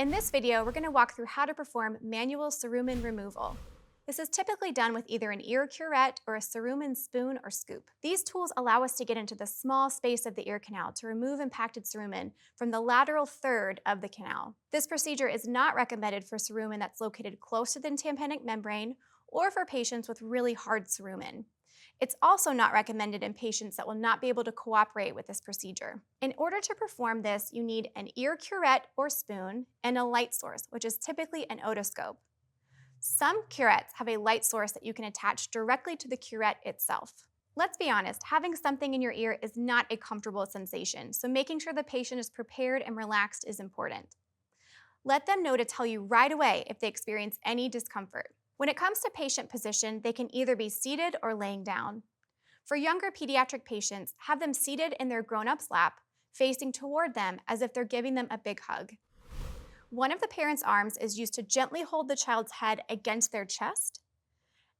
In this video, we're going to walk through how to perform manual cerumen removal. This is typically done with either an ear curette or a cerumen spoon or scoop. These tools allow us to get into the small space of the ear canal to remove impacted cerumen from the lateral third of the canal. This procedure is not recommended for cerumen that's located close to the tympanic membrane or for patients with really hard cerumen. It's also not recommended in patients that will not be able to cooperate with this procedure. In order to perform this, you need an ear curette or spoon and a light source, which is typically an otoscope. Some curettes have a light source that you can attach directly to the curette itself. Let's be honest, having something in your ear is not a comfortable sensation, so making sure the patient is prepared and relaxed is important. Let them know to tell you right away if they experience any discomfort. When it comes to patient position, they can either be seated or laying down. For younger pediatric patients, have them seated in their grown-up's lap, facing toward them as if they're giving them a big hug. One of the parent's arms is used to gently hold the child's head against their chest,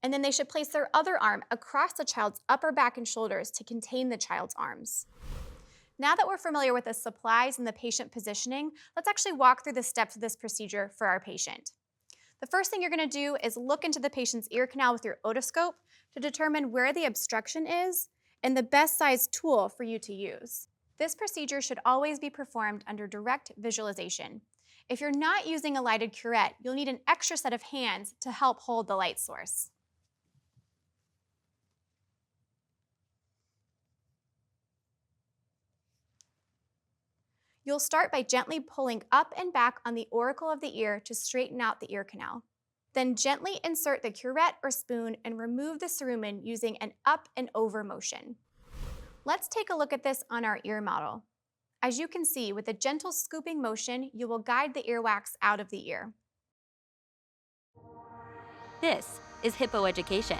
and then they should place their other arm across the child's upper back and shoulders to contain the child's arms. Now that we're familiar with the supplies and the patient positioning, let's actually walk through the steps of this procedure for our patient. The first thing you're going to do is look into the patient's ear canal with your otoscope to determine where the obstruction is and the best size tool for you to use. This procedure should always be performed under direct visualization. If you're not using a lighted curette, you'll need an extra set of hands to help hold the light source. You'll start by gently pulling up and back on the auricle of the ear to straighten out the ear canal. Then gently insert the curette or spoon and remove the cerumen using an up and over motion. Let's take a look at this on our ear model. As you can see, with a gentle scooping motion, you will guide the earwax out of the ear. This is Hippo Education.